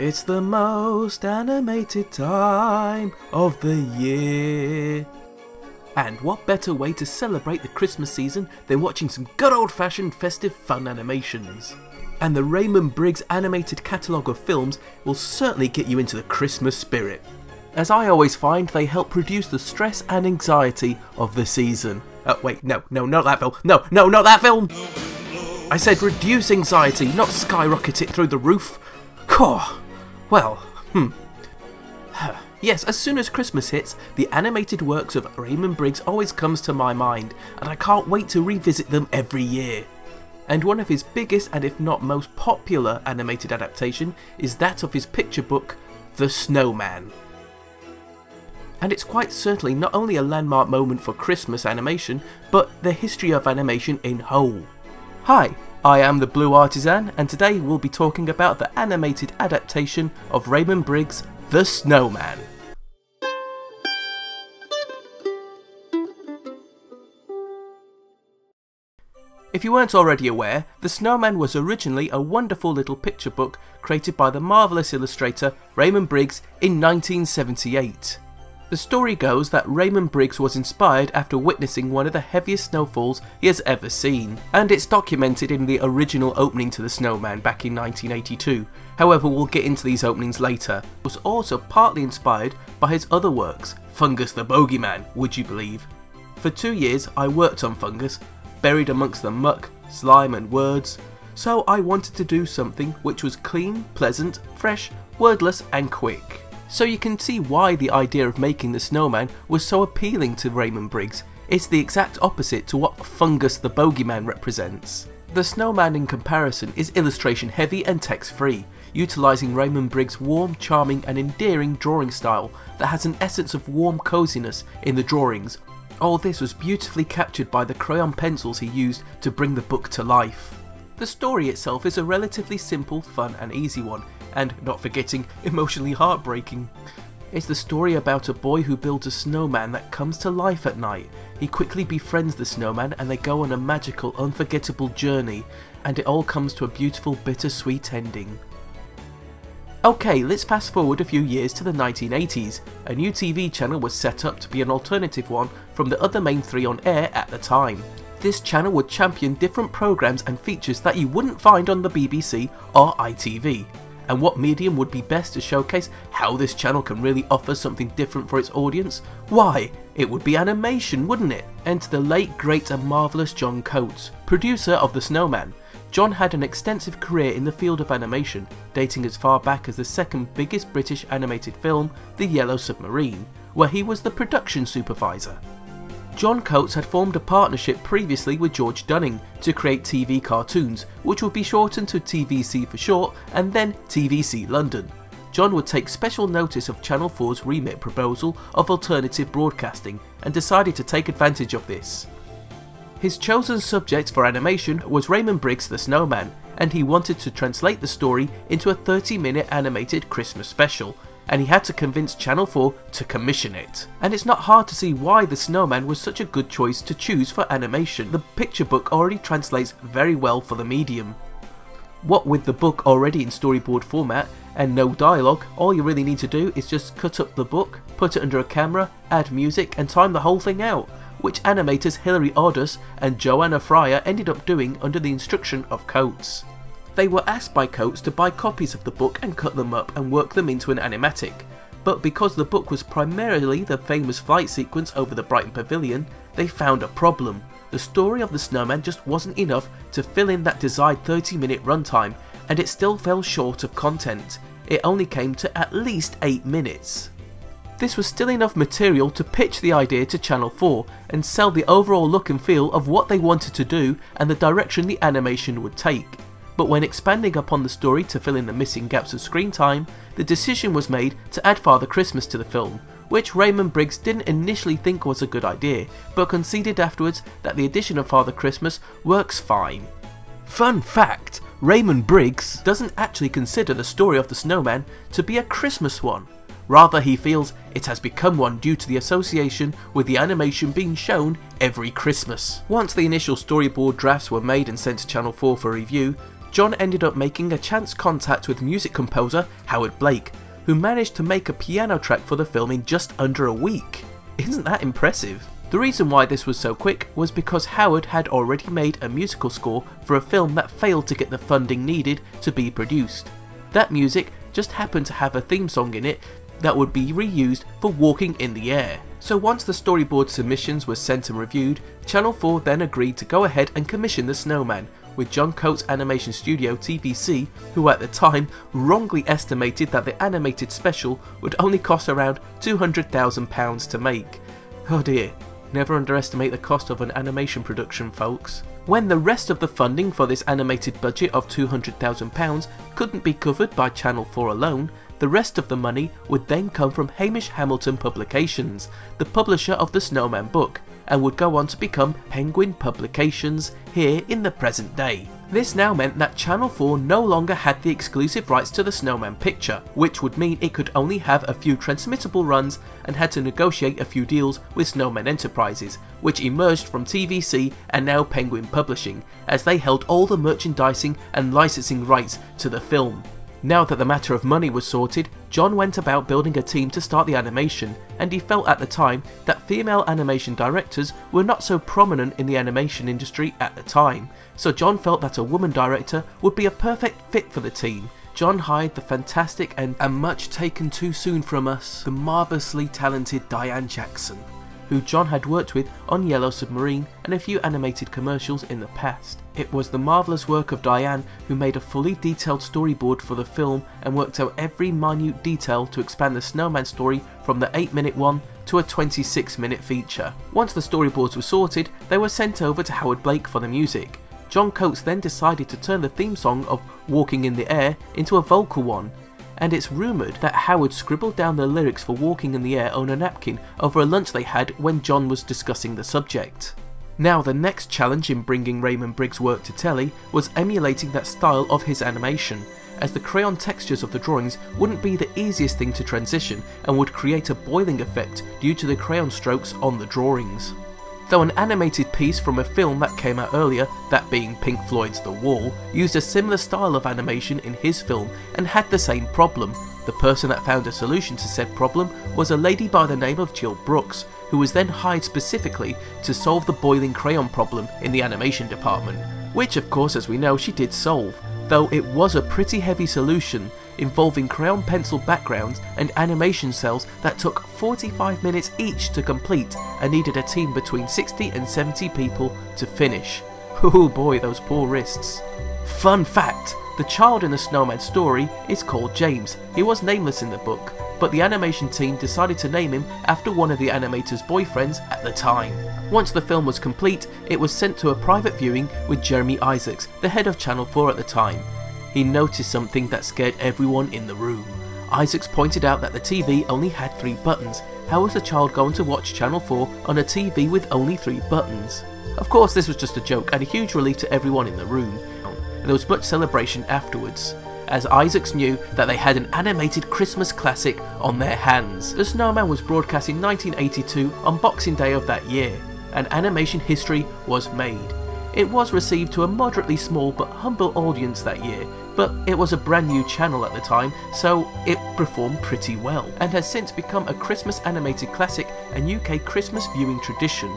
It's the most animated time of the year. And what better way to celebrate the Christmas season than watching some good old-fashioned festive fun animations. And the Raymond Briggs animated catalogue of films will certainly get you into the Christmas spirit. As I always find, they help reduce the stress and anxiety of the season. Oh wait, no, not that film. No, not that film! I said reduce anxiety, not skyrocket it through the roof. Well, Yes, as soon as Christmas hits, the animated works of Raymond Briggs always comes to my mind, and I can't wait to revisit them every year. And one of his biggest and if not most popular animated adaptation is that of his picture book, The Snowman. And it's quite certainly not only a landmark moment for Christmas animation, but the history of animation in whole. Hi, I am the Blue Artisan, and today we'll be talking about the animated adaptation of Raymond Briggs the Snowman. If you weren't already aware, The Snowman was originally a wonderful little picture book created by the marvellous illustrator Raymond Briggs in 1978. The story goes that Raymond Briggs was inspired after witnessing one of the heaviest snowfalls he has ever seen, and it's documented in the original opening to The Snowman back in 1982, however we'll get into these openings later. It was also partly inspired by his other works, Fungus the Bogeyman, would you believe? For 2 years I worked on Fungus, buried amongst the muck, slime and words, so I wanted to do something which was clean, pleasant, fresh, wordless and quick. So you can see why the idea of making the snowman was so appealing to Raymond Briggs. It's the exact opposite to what Fungus the Bogeyman represents. The Snowman in comparison is illustration heavy and text free, utilising Raymond Briggs' warm, charming and endearing drawing style that has an essence of warm coziness in the drawings. All this was beautifully captured by the crayon pencils he used to bring the book to life. The story itself is a relatively simple, fun and easy one, and, not forgetting, emotionally heartbreaking. It's the story about a boy who builds a snowman that comes to life at night. He quickly befriends the snowman and they go on a magical, unforgettable journey, and it all comes to a beautiful, bittersweet ending. Okay, let's fast forward a few years to the 1980s. A new TV channel was set up to be an alternative one from the other main three on air at the time. This channel would champion different programmes and features that you wouldn't find on the BBC or ITV. And what medium would be best to showcase how this channel can really offer something different for its audience? Why, it would be animation, wouldn't it? Enter the late, great and marvellous John Coates, producer of The Snowman. John had an extensive career in the field of animation, dating as far back as the second biggest British animated film, The Yellow Submarine, where he was the production supervisor. John Coates had formed a partnership previously with George Dunning to create TV cartoons, which would be shortened to TVC for short and then TVC London. John would take special notice of Channel 4's remit proposal of alternative broadcasting and decided to take advantage of this. His chosen subject for animation was Raymond Briggs the Snowman, and he wanted to translate the story into a 30-minute animated Christmas special, and he had to convince Channel 4 to commission it. And it's not hard to see why The Snowman was such a good choice to choose for animation. The picture book already translates very well for the medium. What with the book already in storyboard format and no dialogue, all you really need to do is just cut up the book, put it under a camera, add music and time the whole thing out, which animators Hilary Ordus and Joanna Fryer ended up doing under the instruction of Coates. They were asked by Coates to buy copies of the book and cut them up and work them into an animatic, but because the book was primarily the famous flight sequence over the Brighton Pavilion, they found a problem. The story of the snowman just wasn't enough to fill in that desired 30-minute runtime, and it still fell short of content. It only came to at least 8 minutes. This was still enough material to pitch the idea to Channel 4 and sell the overall look and feel of what they wanted to do and the direction the animation would take. But when expanding upon the story to fill in the missing gaps of screen time, the decision was made to add Father Christmas to the film, which Raymond Briggs didn't initially think was a good idea, but conceded afterwards that the addition of Father Christmas works fine. Fun fact, Raymond Briggs doesn't actually consider the story of the snowman to be a Christmas one. Rather, he feels it has become one due to the association with the animation being shown every Christmas. Once the initial storyboard drafts were made and sent to Channel 4 for review, John ended up making a chance contact with music composer Howard Blake, who managed to make a piano track for the film in just under a week. Isn't that impressive? The reason why this was so quick was because Howard had already made a musical score for a film that failed to get the funding needed to be produced. That music just happened to have a theme song in it that would be reused for Walking in the Air. So once the storyboard submissions were sent and reviewed, Channel 4 then agreed to go ahead and commission The Snowman, with John Coates' animation studio TVC, who at the time wrongly estimated that the animated special would only cost around £200,000 to make. Oh dear, never underestimate the cost of an animation production, folks. When the rest of the funding for this animated budget of £200,000 couldn't be covered by Channel 4 alone, the rest of the money would then come from Hamish Hamilton Publications, the publisher of the Snowman book, and would go on to become Penguin Publications here in the present day. This now meant that Channel 4 no longer had the exclusive rights to the Snowman picture, which would mean it could only have a few transmittable runs and had to negotiate a few deals with Snowman Enterprises, which emerged from TVC and now Penguin Publishing, as they held all the merchandising and licensing rights to the film. Now that the matter of money was sorted, John went about building a team to start the animation, and he felt at the time that female animation directors were not so prominent in the animation industry at the time, so John felt that a woman director would be a perfect fit for the team. John hired the fantastic and much taken too soon from us, the marvellously talented Diane Jackson, who John had worked with on Yellow Submarine and a few animated commercials in the past. It was the marvellous work of Diane who made a fully detailed storyboard for the film and worked out every minute detail to expand the Snowman story from the 8-minute one to a 26-minute feature. Once the storyboards were sorted, they were sent over to Howard Blake for the music. John Coates then decided to turn the theme song of Walking in the Air into a vocal one, and it's rumoured that Howard scribbled down the lyrics for Walking in the Air on a napkin over a lunch they had when John was discussing the subject. Now the next challenge in bringing Raymond Briggs' work to telly was emulating that style of his animation, as the crayon textures of the drawings wouldn't be the easiest thing to transition and would create a boiling effect due to the crayon strokes on the drawings. Though an animated piece from a film that came out earlier, that being Pink Floyd's The Wall, used a similar style of animation in his film and had the same problem, the person that found a solution to said problem was a lady by the name of Jill Brooks, who was then hired specifically to solve the boiling crayon problem in the animation department, which of course, as we know, she did solve, though it was a pretty heavy solution involving crayon pencil backgrounds and animation cells that took 45 minutes each to complete and needed a team between 60 and 70 people to finish. Oh boy, those poor wrists. Fun fact, the child in the Snowman story is called James. He was nameless in the book, but the animation team decided to name him after one of the animator's boyfriends at the time. Once the film was complete, it was sent to a private viewing with Jeremy Isaacs, the head of Channel 4 at the time. He noticed something that scared everyone in the room. Isaacs pointed out that the TV only had 3 buttons. How was the child going to watch Channel 4 on a TV with only 3 buttons? Of course, this was just a joke and a huge relief to everyone in the room, and there was much celebration afterwards, as Isaacs knew that they had an animated Christmas classic on their hands. The Snowman was broadcast in 1982 on Boxing Day of that year, and animation history was made. It was received to a moderately small but humble audience that year, but it was a brand new channel at the time, so it performed pretty well, and has since become a Christmas animated classic and UK Christmas viewing tradition.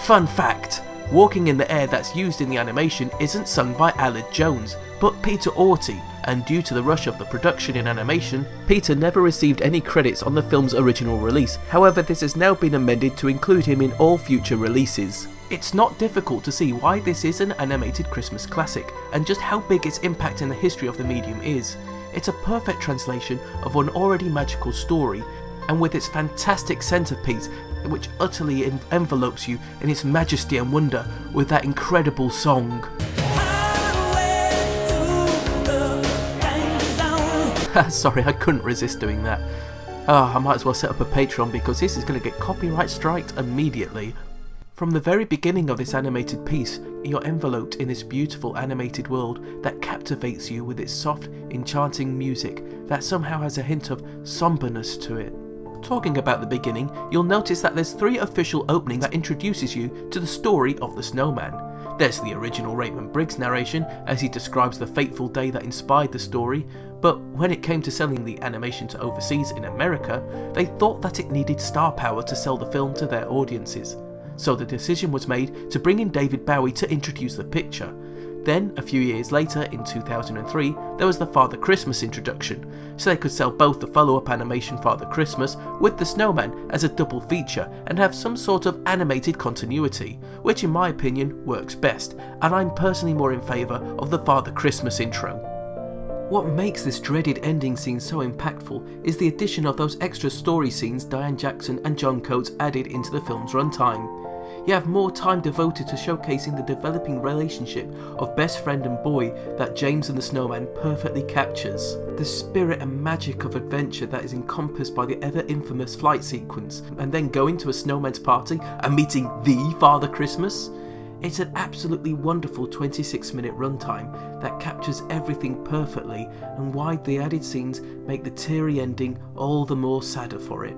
Fun fact, Walking in the Air that's used in the animation isn't sung by Aled Jones, but Peter Orty, and due to the rush of the production in animation, Peter never received any credits on the film's original release. However, this has now been amended to include him in all future releases. It's not difficult to see why this is an animated Christmas classic, and just how big its impact in the history of the medium is. It's a perfect translation of an already magical story, and with its fantastic centerpiece, which utterly envelopes you in its majesty and wonder with that incredible song. Sorry, I couldn't resist doing that. I might as well set up a Patreon because this is going to get copyright striked immediately. From the very beginning of this animated piece, you're enveloped in this beautiful animated world that captivates you with its soft, enchanting music that somehow has a hint of somberness to it. Talking about the beginning, you'll notice that there's 3 official openings that introduces you to the story of the Snowman. There's the original Raymond Briggs narration as he describes the fateful day that inspired the story, but when it came to selling the animation to overseas in America, they thought that it needed star power to sell the film to their audiences. So the decision was made to bring in David Bowie to introduce the picture. Then, a few years later, in 2003, there was the Father Christmas introduction, so they could sell both the follow-up animation Father Christmas with the Snowman as a double feature and have some sort of animated continuity, which in my opinion works best, and I'm personally more in favour of the Father Christmas intro. What makes this dreaded ending scene so impactful is the addition of those extra story scenes Diane Jackson and John Coates added into the film's runtime. You have more time devoted to showcasing the developing relationship of best friend and boy that James and the Snowman perfectly captures. The spirit and magic of adventure that is encompassed by the ever infamous flight sequence, and then going to a snowman's party and meeting the Father Christmas. It's an absolutely wonderful 26-minute runtime that captures everything perfectly, and why the added scenes make the teary ending all the more sadder for it.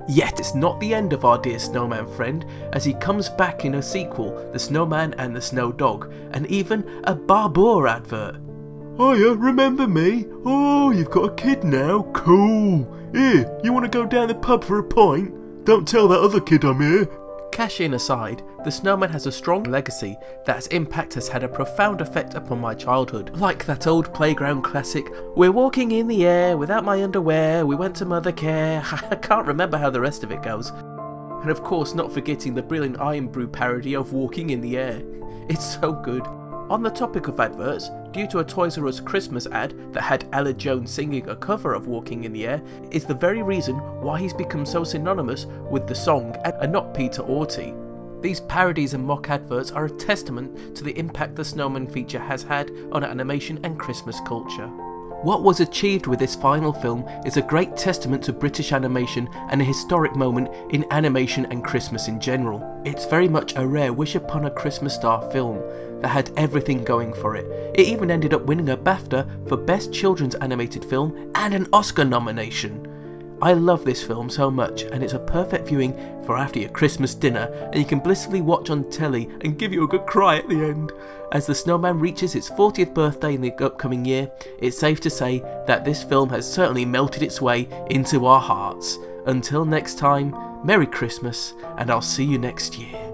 Yet it's not the end of our dear snowman friend, as he comes back in a sequel, The Snowman and the Snow Dog, and even a Barbour advert. Hiya, remember me? Oh, you've got a kid now? Cool. Here, you want to go down the pub for a pint? Don't tell that other kid I'm here. Cash in aside, The Snowman has a strong legacy that's impact has had a profound effect upon my childhood. Like that old playground classic, we're walking in the air without my underwear, we went to mother care. I can't remember how the rest of it goes. And of course not forgetting the brilliant Iron Brew parody of Walking in the Air. It's so good. On the topic of adverts, due to a Toys R Us Christmas ad that had Ella Jones singing a cover of Walking in the Air, is the very reason why he's become so synonymous with the song and not Peter Orty. These parodies and mock adverts are a testament to the impact the Snowman feature has had on animation and Christmas culture. What was achieved with this final film is a great testament to British animation and a historic moment in animation and Christmas in general. It's very much a rare wish upon a Christmas star film that had everything going for it. It even ended up winning a BAFTA for Best Children's Animated Film and an Oscar nomination. I love this film so much, and it's a perfect viewing for after your Christmas dinner, and you can blissfully watch on telly and give you a good cry at the end. As the Snowman reaches its 40th birthday in the upcoming year, it's safe to say that this film has certainly melted its way into our hearts. Until next time, Merry Christmas, and I'll see you next year.